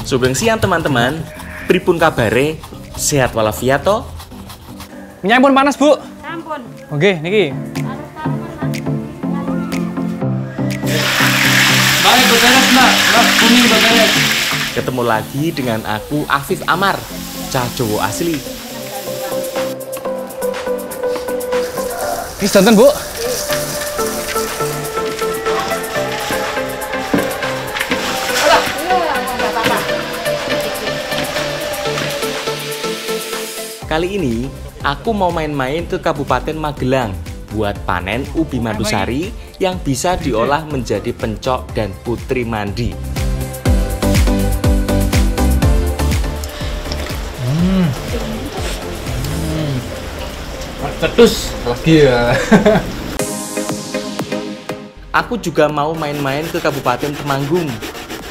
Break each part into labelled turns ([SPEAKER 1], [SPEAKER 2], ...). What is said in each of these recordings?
[SPEAKER 1] Sugeng siang teman-teman. Pripun kabare? Sehat walafiat toh?
[SPEAKER 2] Nyampun panas, Bu.
[SPEAKER 3] Sampun.
[SPEAKER 2] Oke, niki.
[SPEAKER 4] Baik, beberes, Mbak. Kuning beberes.
[SPEAKER 1] Ketemu lagi dengan aku Afif Amar, cah Jowo asli.
[SPEAKER 2] Ini santan, Bu.
[SPEAKER 1] Kali ini aku mau main-main ke Kabupaten Magelang buat panen ubi madusari yang bisa diolah menjadi pencok dan putri mandi.
[SPEAKER 4] Cetus lagi ya.
[SPEAKER 1] Aku juga mau main-main ke Kabupaten Temanggung.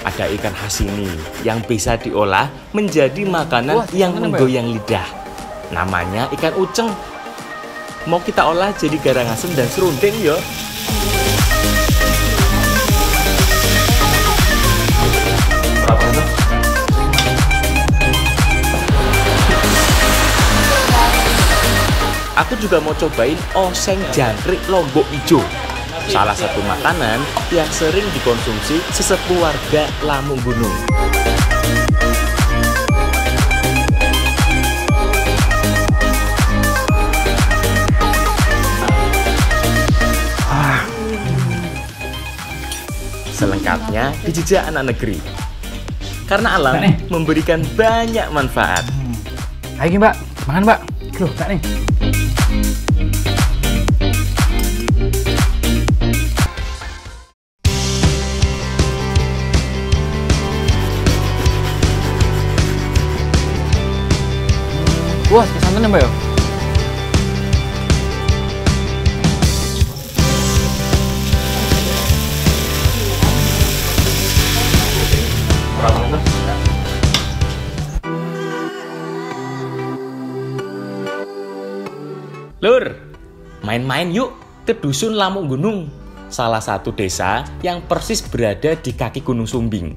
[SPEAKER 1] Ada ikan khas ini yang bisa diolah menjadi makanan yang menggoyang lidah. Namanya ikan uceng. Mau kita olah jadi garangasem dan serundeng ya. Aku juga mau cobain oseng jangkrik Lombok Ijo. Salah satu makanan yang sering dikonsumsi sesepuh warga Lamung Gunung. Selengkapnya dijajah anak negeri. Karena alam memberikan banyak manfaat.
[SPEAKER 2] Ayo, Mbak. Makan, Mbak. Loh, Mbak nih. Wah, santan ya, Mbak ya?
[SPEAKER 1] Lur, main-main yuk ke Dusun Lamung Gunung, salah satu desa yang persis berada di kaki Gunung Sumbing.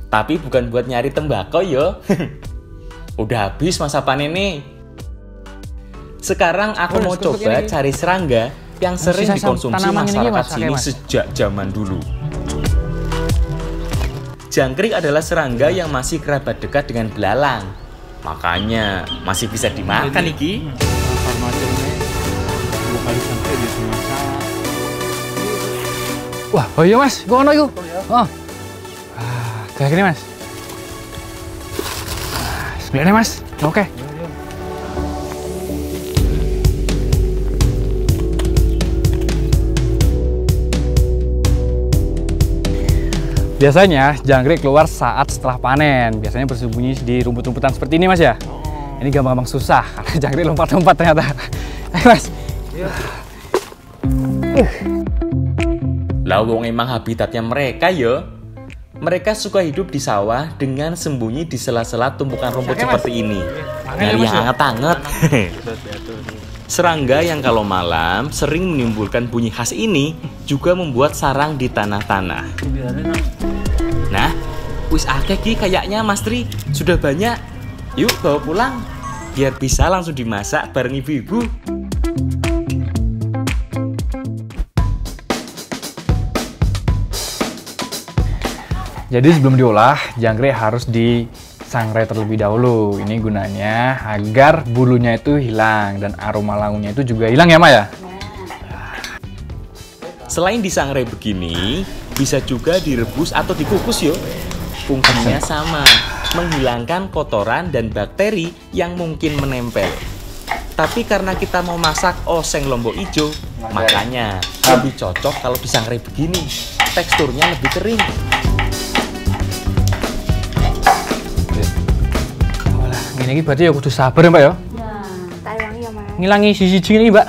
[SPEAKER 1] Tapi bukan buat nyari tembakau yo. Udah habis masa panen nih. Sekarang aku mau coba cari serangga yang sering dikonsumsi masyarakat sini sejak zaman dulu. Jangkrik adalah serangga yang masih kerabat dekat dengan belalang. Makanya masih bisa dimakan iki.
[SPEAKER 2] Wah, oh iya, Mas. Kok ono iku? Oh. Kayak gini, Mas. Sebenarnya, Mas. Oke. Biasanya jangkrik keluar saat setelah panen. Biasanya bersembunyi di rumput-rumputan seperti ini, Mas ya. Ini gampang-gampang susah karena jangkrik lompat-lompat ternyata. Ayo, Mas.
[SPEAKER 1] Lah wong emang habitatnya mereka ya. Mereka suka hidup di sawah dengan sembunyi di sela-sela tumpukan rumput seperti ini. Nyari yang hangat-hangat. Serangga yang kalau malam sering menimbulkan bunyi khas ini juga membuat sarang di tanah-tanah. Nah, wis akeh ki kayaknya Mas Tri, sudah banyak. Yuk bawa pulang biar bisa langsung dimasak bareng ibu-ibu.
[SPEAKER 2] Jadi sebelum diolah, jangkrik harus disangrai terlebih dahulu. Ini gunanya agar bulunya itu hilang dan aroma langunya itu juga hilang ya, Ma ya?
[SPEAKER 1] Selain disangrai begini, bisa juga direbus atau dikukus yo. Fungsinya sama, menghilangkan kotoran dan bakteri yang mungkin menempel. Tapi karena kita mau masak oseng Lombok Ijo, makanya lebih cocok kalau disangrai begini. Teksturnya lebih kering.
[SPEAKER 2] Ini berarti ya kudu sabar ya, Mbak ya?
[SPEAKER 3] Ya, tayangi ya, Mas.
[SPEAKER 2] Ngilangi sisi ini, Mbak.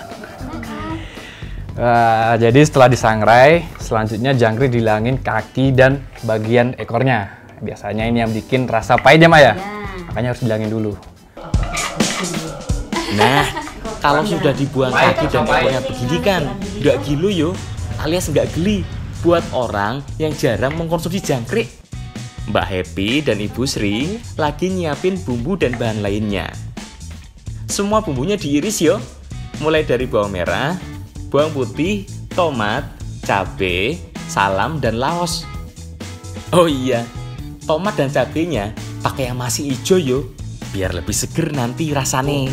[SPEAKER 2] Jadi setelah disangrai, selanjutnya jangkrik dihilangin kaki dan bagian ekornya. Biasanya ini yang bikin rasa pahit ya, Mbak ya? Makanya harus dihilangin dulu.
[SPEAKER 1] Nah, kalau sudah dibuang kaki dan ekornya begini kan, nggak gilu yo, alias nggak geli buat orang yang jarang mengkonsumsi jangkrik. Mbak Happy dan Ibu Sri lagi nyiapin bumbu dan bahan lainnya. Semua bumbunya diiris yo, mulai dari bawang merah, bawang putih, tomat, cabai, salam, dan laos. Oh iya, tomat dan cabenya pakai yang masih hijau yo, biar lebih seger nanti rasane.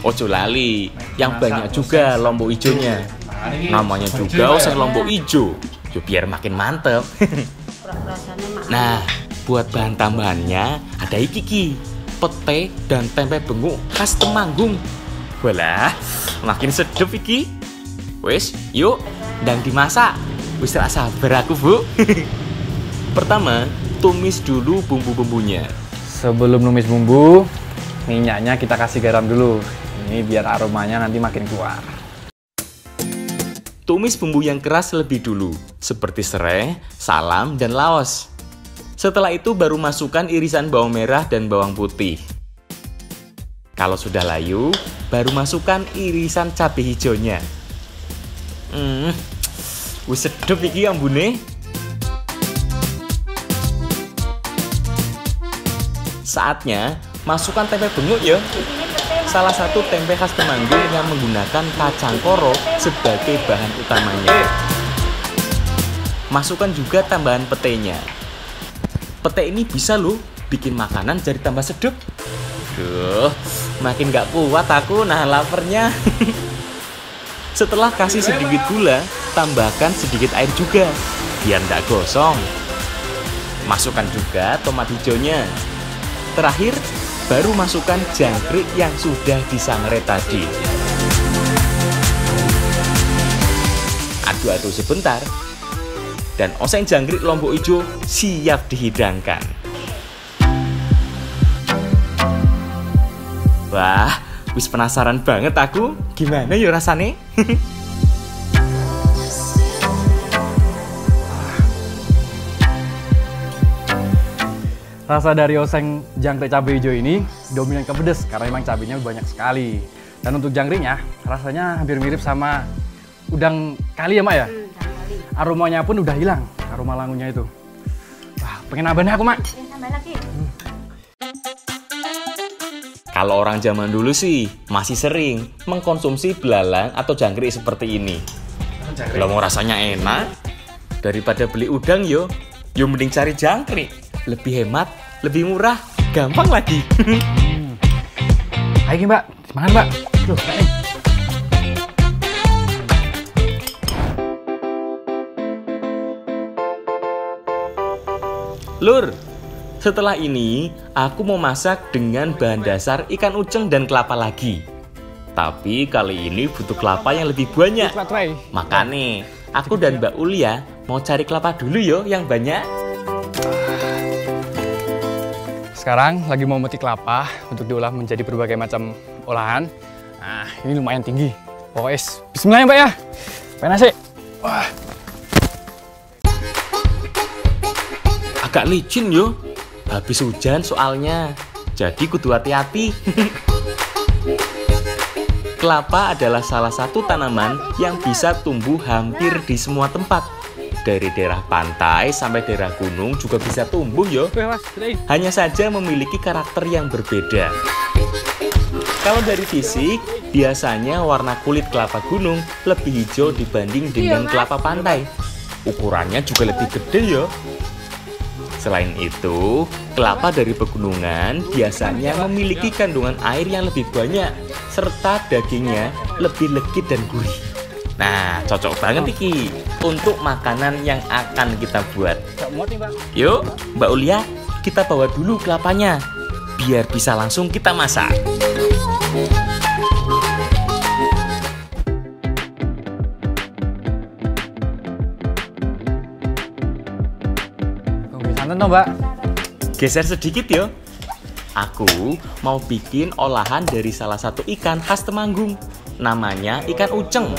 [SPEAKER 1] Ojo lali, yang banyak juga lombok hijaunya. Namanya juga oseng lombok hijau, yo biar makin mantep. Nah, buat bahan tambahannya ada iki, pete dan tempe benguk khas Temanggung. Walah, makin sedep iki. Wes, yuk, ndang dimasak. Wis ra sabar aku, Bu. Pertama, tumis dulu bumbu-bumbunya.
[SPEAKER 2] Sebelum numis bumbu, minyaknya kita kasih garam dulu. Ini biar aromanya nanti makin keluar.
[SPEAKER 1] Tumis bumbu yang keras lebih dulu, seperti serai, salam, dan laos. Setelah itu baru masukkan irisan bawang merah dan bawang putih. Kalau sudah layu, baru masukkan irisan cabai hijaunya. Wis sedep iki ambune. Saatnya masukkan tempe benguk ya. Salah satu tempe khas Temanggung yang menggunakan kacang koro sebagai bahan utamanya. Masukkan juga tambahan petenya. Pete ini bisa loh bikin makanan jadi tambah sedap. Duh, makin gak kuat aku nahan laparnya. Setelah kasih sedikit gula, tambahkan sedikit air juga, biar nggak gosong. Masukkan juga tomat hijaunya. Terakhir, baru masukkan jangkrik yang sudah disangrai tadi. Aduk-aduk sebentar, dan oseng jangkrik lombok hijau siap dihidangkan. Wah, wis penasaran banget aku. Gimana ya rasanya?
[SPEAKER 2] Rasa dari oseng jangkrik cabai hijau ini dominan ke pedas karena memang cabainya banyak sekali. Dan untuk jangkriknya rasanya hampir mirip sama udang kali ya, Mak ya? Aromanya pun udah hilang, aroma langunya itu. Wah, pengen nambah nih aku, Mak.
[SPEAKER 3] Tambah lagi.
[SPEAKER 1] Kalau orang zaman dulu sih masih sering mengkonsumsi belalang atau jangkrik seperti ini. Kalau mau rasanya enak, daripada beli udang yo mending cari jangkrik. Lebih hemat, lebih murah, gampang lagi.
[SPEAKER 2] Ayo Mbak, semangat Mbak. Tuh, nih.
[SPEAKER 1] Lur, setelah ini aku mau masak dengan bahan dasar ikan uceng dan kelapa lagi. Tapi kali ini butuh kelapa yang lebih banyak. Makanya aku dan Mbak Ulia mau cari kelapa dulu yo yang banyak.
[SPEAKER 2] Sekarang lagi mau metik kelapa untuk diolah menjadi berbagai macam olahan. Nah, ini lumayan tinggi. Pokoknya bismillah ya Mbak ya. Panas sih. Wah.
[SPEAKER 1] Agak licin yo. Habis hujan soalnya. Jadi kudu hati-hati. Kelapa adalah salah satu tanaman yang bisa tumbuh hampir di semua tempat. Dari daerah pantai sampai daerah gunung juga bisa tumbuh yo. Hanya saja memiliki karakter yang berbeda. Kalau dari fisik, biasanya warna kulit kelapa gunung lebih hijau dibanding dengan kelapa pantai. Ukurannya juga lebih gede yo. Selain itu, kelapa dari pegunungan biasanya memiliki kandungan air yang lebih banyak, serta dagingnya lebih legit dan gurih. Nah, cocok banget iki untuk makanan yang akan kita buat. Yuk, Mbak Ulia, kita bawa dulu kelapanya, biar bisa langsung kita masak.
[SPEAKER 2] Santan toh Mbak.
[SPEAKER 1] Geser sedikit yo. Aku mau bikin olahan dari salah satu ikan khas Temanggung. Namanya ikan uceng.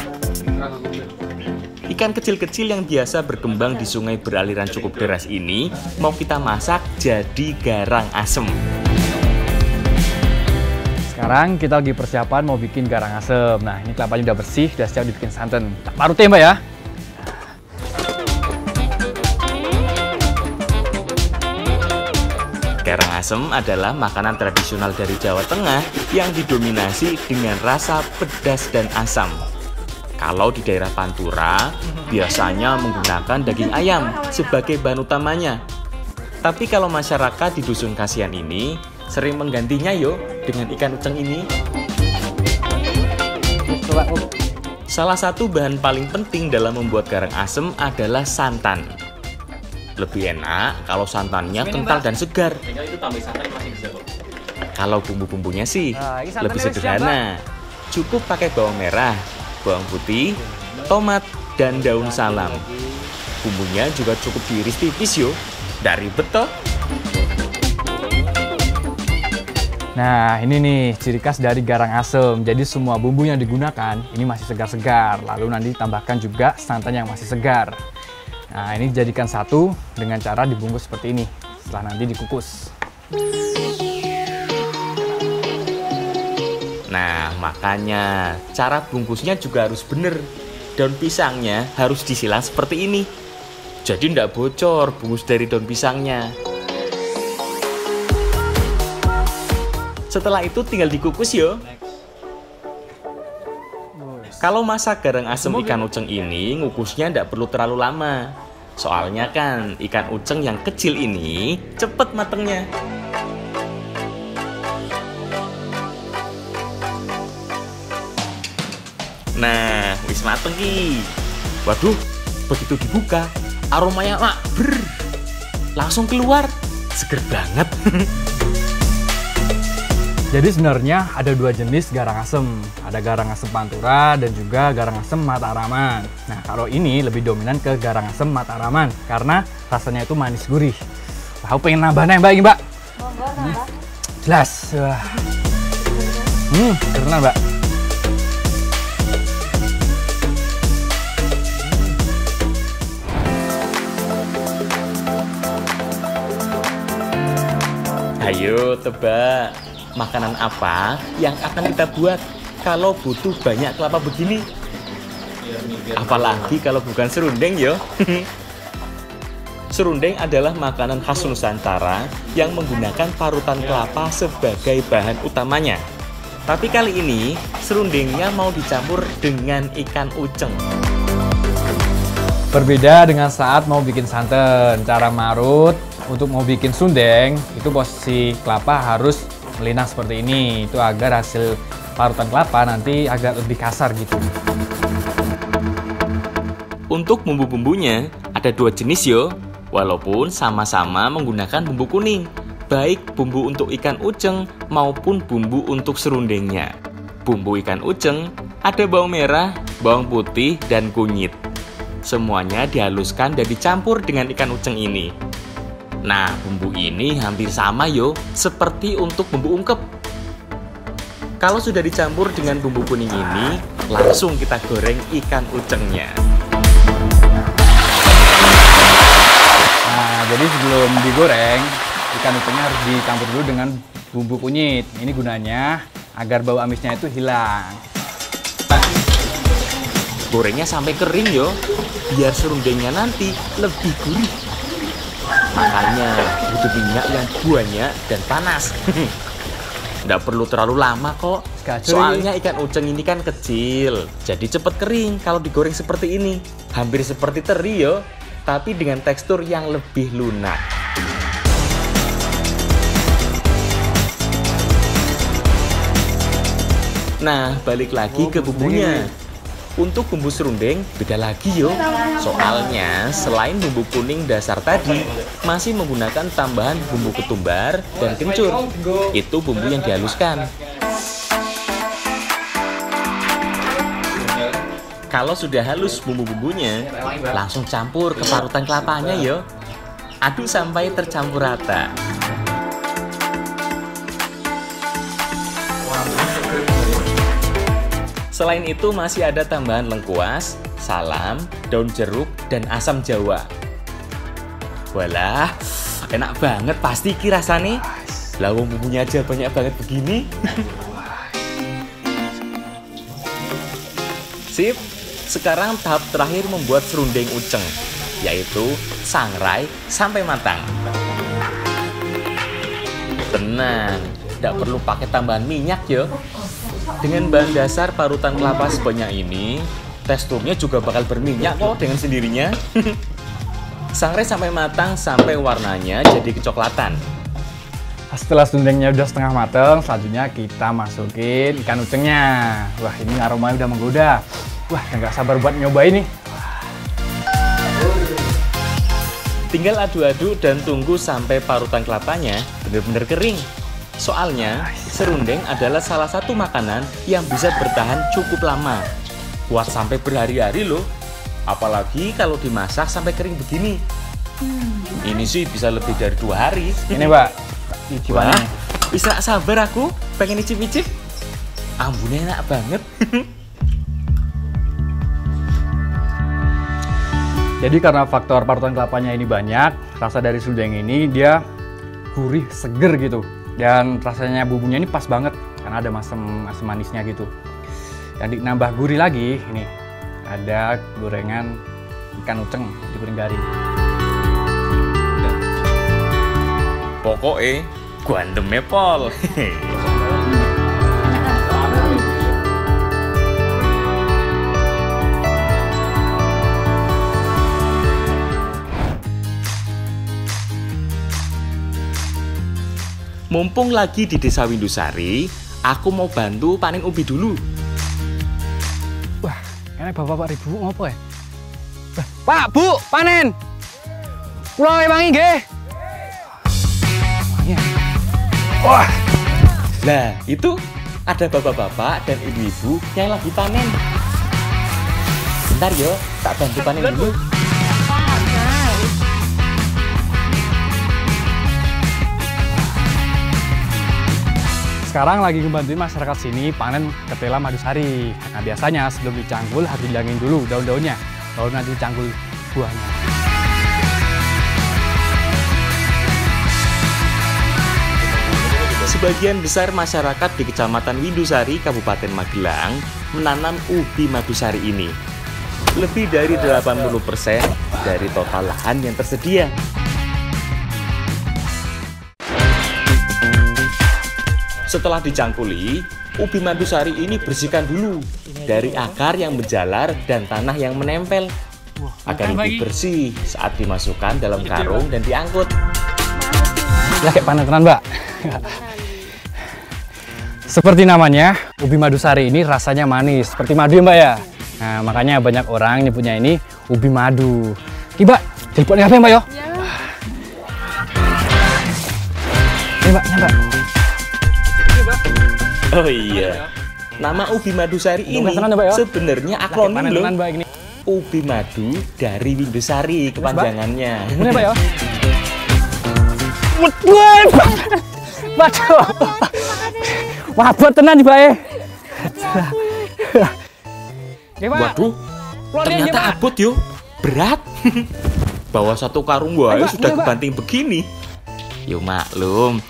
[SPEAKER 1] Ikan kecil-kecil yang biasa berkembang di sungai beraliran cukup deras ini mau kita masak jadi garang asem.
[SPEAKER 2] Sekarang kita lagi persiapan mau bikin garang asem. Nah, ini kelapanya udah bersih, udah siap dibikin santan. Tak parut ya Mbak ya.
[SPEAKER 1] asem adalah makanan tradisional dari Jawa Tengah yang didominasi dengan rasa pedas dan asam. Kalau di daerah Pantura, biasanya menggunakan daging ayam sebagai bahan utamanya. Tapi kalau masyarakat di Dusun Kasihan ini sering menggantinya yo dengan ikan uceng ini. Salah satu bahan paling penting dalam membuat garang asem adalah santan. Lebih enak kalau santannya kental dan segar. Kalau bumbu-bumbunya sih lebih sederhana. Cukup pakai bawang merah, bawang putih, tomat, dan daun salam. Bumbunya juga cukup diiris tipis yo. Dari betul.
[SPEAKER 2] Nah, ini nih ciri khas dari garang asem. Jadi semua bumbu yang digunakan ini masih segar-segar. Lalu nanti tambahkan juga santan yang masih segar. Nah, ini dijadikan satu dengan cara dibungkus seperti ini. Setelah nanti dikukus.
[SPEAKER 1] Nah, makanya cara bungkusnya juga harus bener. Daun pisangnya harus disilang seperti ini. Jadi ndak bocor bungkus dari daun pisangnya. Setelah itu tinggal dikukus yo. Kalau masak garang asem ikan uceng ini, ngukusnya ndak perlu terlalu lama. Soalnya kan ikan uceng yang kecil ini cepet matengnya. Nah, wis mateng ki. Waduh, begitu dibuka, aromanya langsung keluar. Seger banget.
[SPEAKER 2] Jadi sebenarnya ada dua jenis garang asem. Ada garang asem Pantura dan juga garang asem Mataraman. Nah, kalau ini lebih dominan ke garang asem Mataraman karena rasanya itu manis gurih. Wah, aku pengen nambah Mbak ini, Mbak.
[SPEAKER 3] Monggo nambah.
[SPEAKER 2] Jelas. Wah. Keren, Mbak.
[SPEAKER 1] Ayo tebak. Makanan apa yang akan kita buat kalau butuh banyak kelapa begini? Apalagi kalau bukan serundeng yo. Serundeng adalah makanan khas Nusantara yang menggunakan parutan kelapa sebagai bahan utamanya. Tapi kali ini serundengnya mau dicampur dengan ikan uceng.
[SPEAKER 2] Berbeda dengan saat mau bikin santan. Cara marut untuk mau bikin serundeng itu posisi kelapa harus melinang seperti ini, itu agar hasil parutan kelapa nanti agak lebih kasar gitu.
[SPEAKER 1] Untuk bumbu-bumbunya ada dua jenis yo, walaupun sama-sama menggunakan bumbu kuning, baik bumbu untuk ikan uceng maupun bumbu untuk serundengnya. Bumbu ikan uceng ada bawang merah, bawang putih, dan kunyit. Semuanya dihaluskan dan dicampur dengan ikan uceng ini. Nah, bumbu ini hampir sama yo, seperti untuk bumbu ungkep. Kalau sudah dicampur dengan bumbu kuning ini, langsung kita goreng ikan ucengnya.
[SPEAKER 2] Nah, jadi sebelum digoreng, ikan ucengnya harus dicampur dulu dengan bumbu kunyit. Ini gunanya agar bau amisnya itu hilang.
[SPEAKER 1] Gorengnya sampai kering yo, biar serundengnya nanti lebih gurih. Makanya butuh minyak yang banyak dan panas. Nggak perlu terlalu lama kok. Soalnya ikan uceng ini kan kecil, jadi cepet kering kalau digoreng seperti ini. Hampir seperti teri yo, tapi dengan tekstur yang lebih lunak. Nah, balik lagi ke bumbunya. Untuk bumbu serundeng beda lagi yo. Soalnya selain bumbu kuning dasar tadi, masih menggunakan tambahan bumbu ketumbar dan kencur. Itu bumbu yang dihaluskan. Kalau sudah halus bumbu-bumbunya, langsung campur ke parutan kelapanya yo. Aduk sampai tercampur rata. Selain itu masih ada tambahan lengkuas, salam, daun jeruk, dan asam jawa. Walah, enak banget pasti ki rasanya. Lawang bumbunya aja banyak banget begini. Sip, sekarang tahap terakhir membuat serundeng uceng, yaitu sangrai sampai matang. Tenang, tidak perlu pakai tambahan minyak yo. Dengan bahan dasar parutan kelapa sebanyak ini, teksturnya juga bakal berminyak kok dengan sendirinya. Sangrai sampai matang sampai warnanya jadi kecoklatan.
[SPEAKER 2] Setelah sundengnya udah setengah matang, selanjutnya kita masukin ikan ucengnya. Wah, ini aromanya udah menggoda. Wah, nggak sabar buat nyobain nih.
[SPEAKER 1] Tinggal aduk-aduk dan tunggu sampai parutan kelapanya benar-benar kering. Soalnya, serundeng adalah salah satu makanan yang bisa bertahan cukup lama. Kuat sampai berhari-hari loh. Apalagi kalau dimasak sampai kering begini. Ini sih bisa lebih dari 2 hari.
[SPEAKER 2] Ini, Mbak.
[SPEAKER 1] Wah, bisa sabar aku pengen icip-icip. Ambunnya enak banget.
[SPEAKER 2] Jadi karena faktor parutan kelapanya ini banyak, rasa dari serundeng ini dia gurih, seger gitu. Dan rasanya bumbunya ini pas banget karena ada asam manisnya gitu. Dan ditambah gurih lagi, ini ada gorengan ikan uceng digoreng garing.
[SPEAKER 1] Pokoknya guandeme pol. Mumpung lagi di Desa Windusari, aku mau bantu panen ubi dulu.
[SPEAKER 2] Wah, ini bapak-bapak ribu ngopo ya? Pak, Bu, panen! Pulau wangi nggih.
[SPEAKER 1] Wah, nah itu ada bapak-bapak dan ibu-ibu yang lagi panen. Bentar yo, tak bantu panen dulu.
[SPEAKER 2] Sekarang lagi ngebantuin masyarakat sini panen ketela madusari. Nah, biasanya sebelum dicangkul harus dihilangin dulu daun-daunnya, baru nanti dicangkul buahnya.
[SPEAKER 1] Sebagian besar masyarakat di Kecamatan Windusari, Kabupaten Magelang menanam ubi madusari ini. Lebih dari 80% dari total lahan yang tersedia. Setelah dicangkuli, ubi madusari ini bersihkan dulu dari akar yang menjalar dan tanah yang menempel agar lebih bersih saat dimasukkan dalam karung dan diangkut.
[SPEAKER 2] Ya kayak panen tenan, Mbak. Seperti namanya, ubi madusari ini rasanya manis, seperti madu ya, Mbak ya. Nah, makanya banyak orang nyebutnya ini ubi madu. Ini, Mbak, teleponnya apa ya, Mbak yo?
[SPEAKER 3] Ya.
[SPEAKER 2] Ini, Mbak, Mbak.
[SPEAKER 1] Oh iya, nama ubi madusari ini sebenarnya akronim loh. Ubi madu dari Windusari kepanjangannya.
[SPEAKER 2] Ini, Mbak yo. Waduh. Wabot tenan Mbak e.
[SPEAKER 1] Waduh, ternyata abot yo, berat. Bawa 1 karung wae sudah kebanting begini. Yo maklum,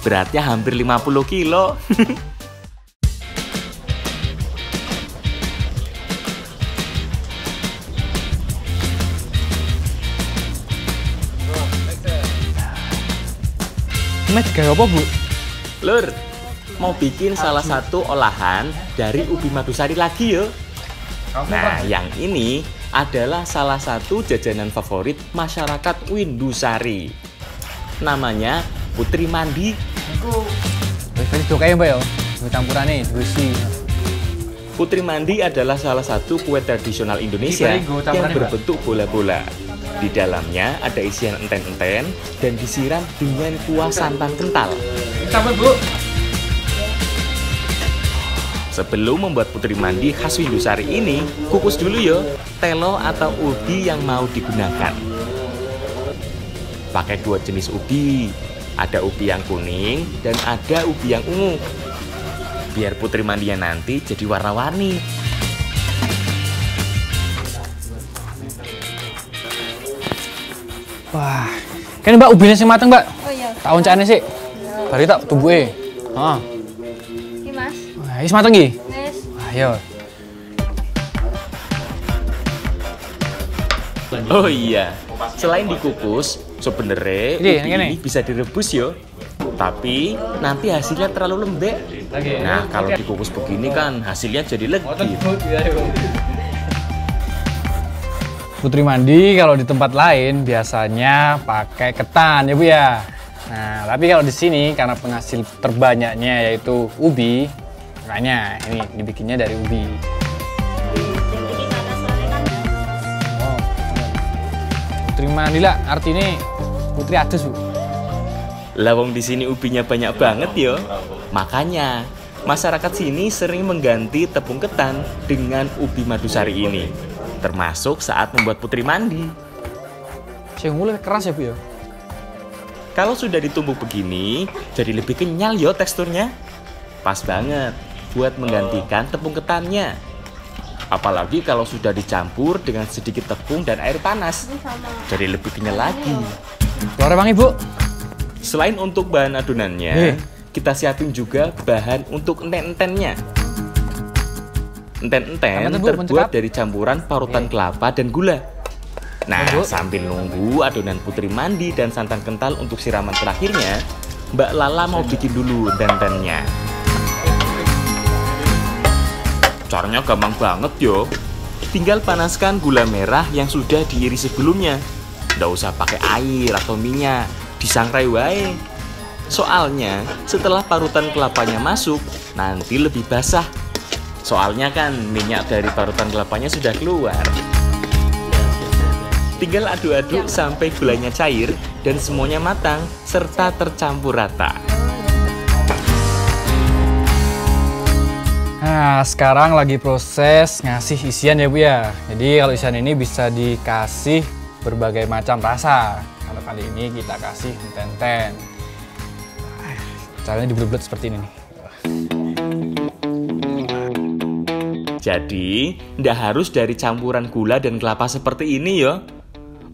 [SPEAKER 1] beratnya hampir 50 kilo.
[SPEAKER 2] Mas kayak apa, Bu?
[SPEAKER 1] Lur, mau bikin salah satu olahan dari ubi madusari lagi yo. Nah, yang ini adalah salah satu jajanan favorit masyarakat Windusari. Namanya Putri Mandi.
[SPEAKER 2] Wis dokake, Mbak yo. Campurane besi.
[SPEAKER 1] Putri Mandi adalah salah satu kue tradisional Indonesia yang berbentuk bola-bola. Di dalamnya ada isian enten-enten dan disiram dengan kuah santan kental.
[SPEAKER 4] Sampai, Bu.
[SPEAKER 1] Sebelum membuat putri mandi khas Windusari ini, kukus dulu yo telo atau ubi yang mau digunakan. Pakai 2 jenis ubi, ada ubi yang kuning dan ada ubi yang ungu. Biar putri mandinya nanti jadi warna-warni.
[SPEAKER 2] Wah, kan Mbak ubinya sing mateng, Mbak.
[SPEAKER 3] Oh iya.
[SPEAKER 2] Tak oncane sih. Bari tak tumbuhe. Heeh.
[SPEAKER 3] Iki, Mas.
[SPEAKER 2] Wah, wis mateng iki.
[SPEAKER 3] Wis.
[SPEAKER 2] Ayo.
[SPEAKER 1] Oh iya, selain dikukus, sebenarnya ubi ini bisa direbus yo. Tapi nanti hasilnya terlalu lembek. Nah, kalau dikukus begini kan hasilnya jadi legit.
[SPEAKER 2] Putri mandi kalau di tempat lain biasanya pakai ketan ya Bu ya. Nah, tapi kalau di sini karena penghasil terbanyaknya yaitu ubi, makanya ini dibikinnya dari ubi. Oh, Putri mandi lah, artinya putri adus Bu.
[SPEAKER 1] Lawang di sini ubinya banyak banget yo. Makanya masyarakat sini sering mengganti tepung ketan dengan ubi madusari ini, termasuk saat membuat putri mandi.
[SPEAKER 2] Saya mulai keras ya Bu ya.
[SPEAKER 1] Kalau sudah ditumbuk begini, jadi lebih kenyal yo teksturnya. Pas banget buat menggantikan tepung ketannya. Apalagi kalau sudah dicampur dengan sedikit tepung dan air panas, jadi lebih kenyal lagi.
[SPEAKER 2] Keluar Bang Ibu.
[SPEAKER 1] Selain untuk bahan adonannya, kita siapin juga bahan untuk enten-entennya. Enten-enten terbuat dari campuran parutan kelapa dan gula. Nah, sambil nunggu adonan putri mandi dan santan kental untuk siraman terakhirnya, Mbak Lala mau bikin dulu enten-entennya. Caranya gampang banget yo. Tinggal panaskan gula merah yang sudah diiris sebelumnya. Nggak usah pakai air atau minyak, disangrai wae. Soalnya setelah parutan kelapanya masuk, nanti lebih basah. Soalnya kan minyak dari parutan kelapanya sudah keluar. Tinggal aduk-aduk sampai gulanya cair dan semuanya matang serta tercampur rata.
[SPEAKER 2] Nah, sekarang lagi proses ngasih isian ya Bu ya. Jadi kalau isian ini bisa dikasih berbagai macam rasa. Kalau kali ini kita kasih enten-enten. Caranya dibelut-belut seperti ini nih.
[SPEAKER 1] Jadi, ndak harus dari campuran gula dan kelapa seperti ini yo.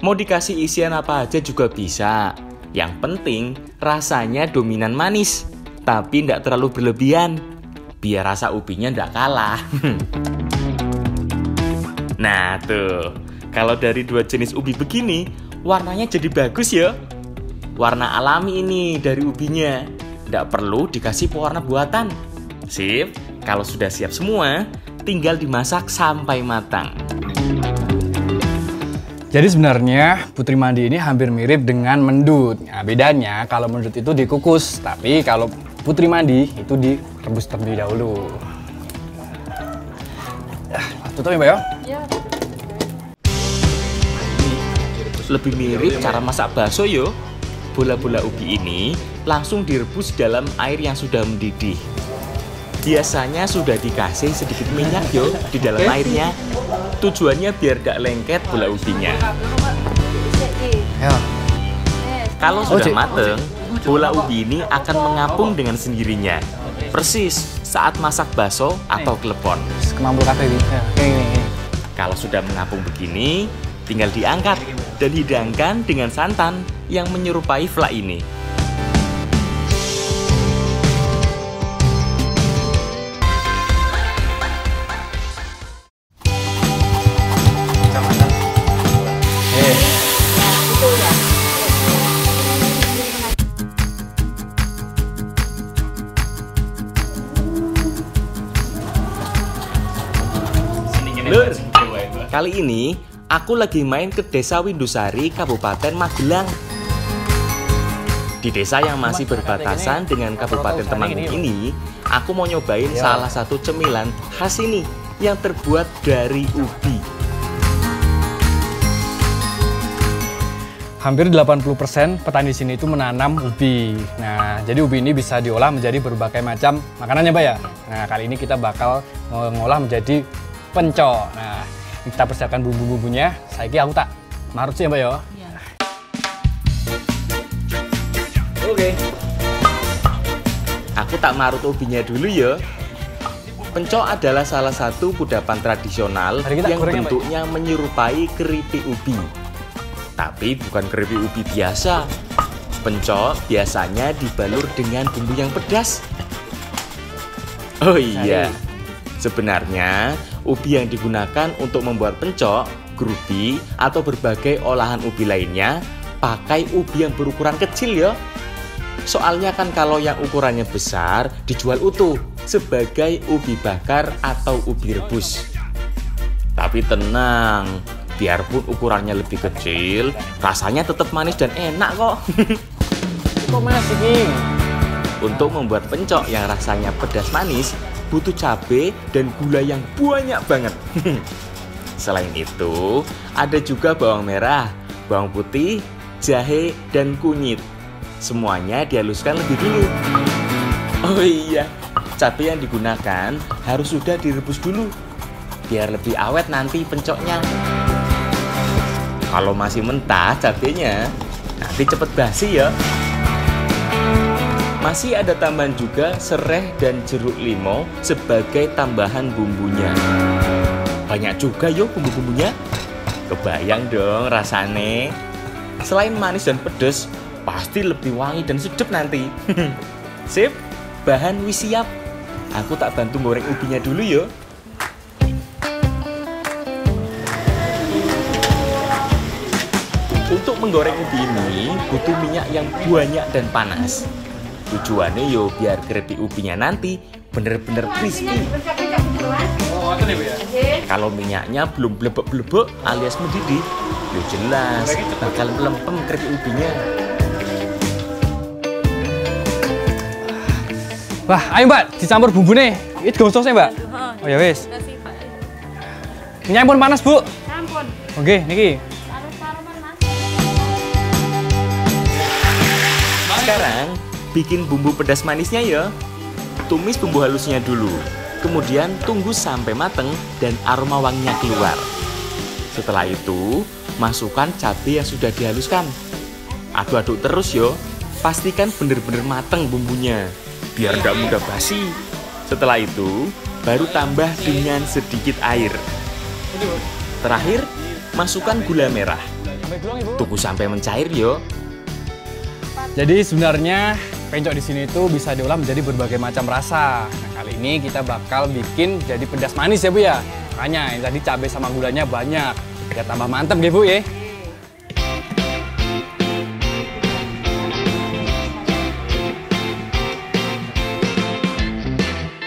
[SPEAKER 1] Mau dikasih isian apa aja juga bisa. Yang penting rasanya dominan manis, tapi ndak terlalu berlebihan. Biar rasa ubinya ndak kalah. Nah tuh, kalau dari dua jenis ubi begini, warnanya jadi bagus ya. Warna alami ini dari ubinya, ndak perlu dikasih pewarna buatan. Sip, kalau sudah siap semua, tinggal dimasak sampai matang.
[SPEAKER 2] Jadi sebenarnya putri mandi ini hampir mirip dengan mendut. Nah, bedanya kalau mendut itu dikukus, tapi kalau putri mandi itu direbus terlebih dahulu. Tutup ya Mbak ya?
[SPEAKER 1] Lebih mirip cara masak bakso yo. Bola-bola ubi ini langsung direbus dalam air yang sudah mendidih. Biasanya sudah dikasih sedikit minyak yo di dalam airnya. Tujuannya biar gak lengket bola ubinya. Kalau sudah mateng, bola ubi ini akan mengapung dengan sendirinya. Persis saat masak bakso atau klepon.
[SPEAKER 2] Kemampu kafe ini.
[SPEAKER 1] Kalau sudah mengapung begini, tinggal diangkat dan hidangkan dengan santan yang menyerupai vla ini. Lur, kali ini aku lagi main ke Desa Windusari, Kabupaten Magelang. Di desa yang masih berbatasan dengan Kabupaten Temanggung ini, aku mau nyobain salah satu cemilan khas ini yang terbuat dari ubi.
[SPEAKER 2] Hampir 80% petani sini itu menanam ubi. Nah, jadi ubi ini bisa diolah menjadi berbagai macam makanannya, Mbak ya. Nah, kali ini kita bakal mengolah menjadi pencok. Nah, kita persiapkan bumbu-bumbunya. Saiki aku tak marut sih ya, Mbak ya. Iya.
[SPEAKER 1] Oke. Aku tak marut ubinya dulu ya. Pencok adalah salah satu kudapan tradisional yang bentuknya menyerupai keripik ubi. Tapi bukan keripik ubi biasa. Pencok biasanya dibalur dengan bumbu yang pedas. Oh iya, sebenarnya ubi yang digunakan untuk membuat pencok, grubi, atau berbagai olahan ubi lainnya pakai ubi yang berukuran kecil ya. Soalnya kan kalau yang ukurannya besar dijual utuh sebagai ubi bakar atau ubi rebus. Tapi tenang, biarpun ukurannya lebih kecil, rasanya tetap manis dan enak kok.
[SPEAKER 2] Kok masih King?
[SPEAKER 1] Untuk membuat pencok yang rasanya pedas manis, butuh cabai dan gula yang banyak banget. Selain itu, ada juga bawang merah, bawang putih, jahe, dan kunyit. Semuanya dihaluskan lebih dulu. Oh iya, cabai yang digunakan harus sudah direbus dulu, biar lebih awet nanti pencoknya. Kalau masih mentah cabenya, nanti cepet basi ya. Masih ada tambahan juga serai dan jeruk limau sebagai tambahan bumbunya. Banyak juga yo bumbu-bumbunya. Kebayang dong rasane. Selain manis dan pedas, pasti lebih wangi dan sedap nanti. Sip, bahan wis siap. Aku tak bantu goreng ubinya dulu yo. Untuk menggoreng ubi ini butuh minyak yang banyak dan panas. Tujuannya yo biar keripik ubinya nanti bener-bener crispy.
[SPEAKER 2] Oh, itu nih Bu ya.
[SPEAKER 1] Kalau minyaknya belum blebek-blebek alias mendidih, yo jelas bakal melempem keripik ubinya.
[SPEAKER 2] Wah, ayo Mbak, dicampur bumbunya. Ini digosok Mbak. Oh ya wis. Minyak pun panas Bu.
[SPEAKER 3] Sampun.
[SPEAKER 2] Oke, niki.
[SPEAKER 3] Taruh-taruhan Mas.
[SPEAKER 1] Sekarang bikin bumbu pedas manisnya ya. Tumis bumbu halusnya dulu. Kemudian tunggu sampai mateng dan aroma wanginya keluar. Setelah itu, masukkan cabai yang sudah dihaluskan. Aduk-aduk terus yo. Pastikan bener-bener mateng bumbunya, biar nggak mudah basi. Setelah itu, baru tambah dengan sedikit air. Terakhir, masukkan gula merah. Tunggu sampai mencair yo.
[SPEAKER 2] Jadi sebenarnya pencok di sini itu bisa diolah menjadi berbagai macam rasa. Nah, kali ini kita bakal bikin jadi pedas manis ya Bu ya. Makanya yang tadi cabai sama gulanya banyak. Biar tambah mantep ya Bu ya.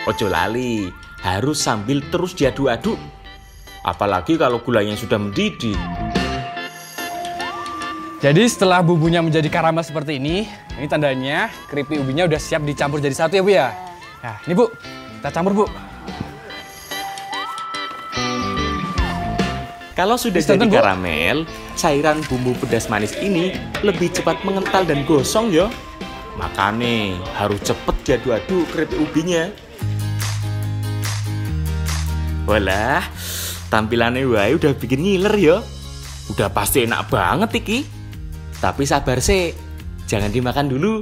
[SPEAKER 1] Ojo lali, harus sambil terus diaduk-aduk. Apalagi kalau gulanya sudah mendidih.
[SPEAKER 2] Jadi setelah bumbunya menjadi karamel seperti ini tandanya keripik ubinya udah siap dicampur jadi satu ya Bu ya. Nah ini Bu, kita campur Bu.
[SPEAKER 1] Kalau sudah jadi karamel, cairan bumbu pedas manis ini lebih cepat mengental dan gosong ya. Makanya harus cepet diaduk-aduk keripik ubinya. Walah, tampilannya wae udah bikin ngiler ya. Udah pasti enak banget iki. Tapi sabar sih, jangan dimakan dulu.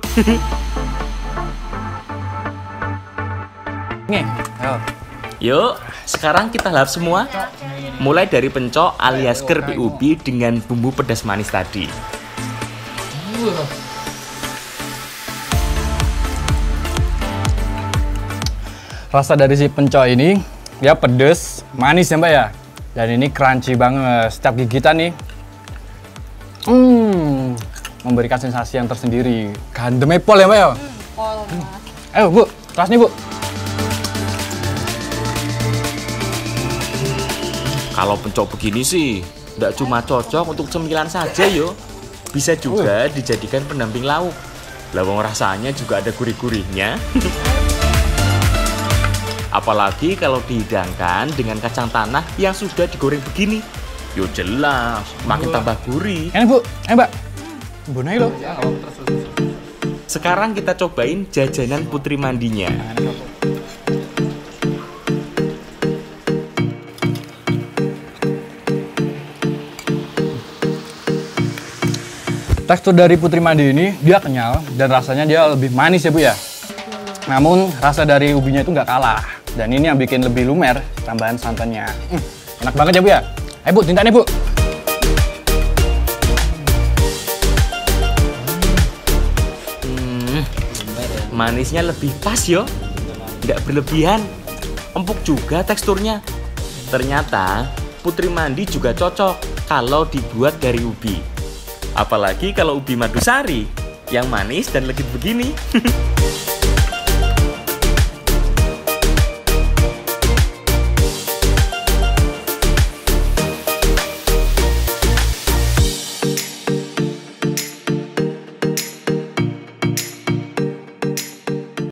[SPEAKER 2] Nih, ayo.
[SPEAKER 1] Yuk, sekarang kita lap semua. Mulai dari pencok alias keripik ubi dengan bumbu pedas manis tadi.
[SPEAKER 2] Rasa dari si pencok ini ya pedes, manis ya Mbak ya. Dan ini crunchy banget. Setiap gigitan nih memberikan sensasi yang tersendiri. Gandemnya pol ya Mbak ya.
[SPEAKER 3] Pol.
[SPEAKER 2] Ayo Bu, kelas nih Bu.
[SPEAKER 1] Kalau pencok begini sih, tidak cuma cocok untuk cemilan saja yo. Bisa juga dijadikan pendamping lauk. Lawang rasanya juga ada gurih-gurihnya. Apalagi kalau dihidangkan dengan kacang tanah yang sudah digoreng begini. Yo jelas, makin tambah gurih.
[SPEAKER 2] Enak Bu, ayo Mbak. Bonai loh.
[SPEAKER 1] Sekarang kita cobain jajanan Putri Mandinya.
[SPEAKER 2] Tekstur dari Putri Mandi ini dia kenyal dan rasanya dia lebih manis ya Bu ya. Namun rasa dari ubinya itu nggak kalah. Dan ini yang bikin lebih lumer tambahan santannya. Enak banget ya Bu ya. Ayo Bu, tinta nih Bu.
[SPEAKER 1] Manisnya lebih pas yo, tidak berlebihan. Empuk juga teksturnya. Ternyata Putri Mandi juga cocok kalau dibuat dari ubi. Apalagi kalau ubi madusari. yang manis dan legit begini.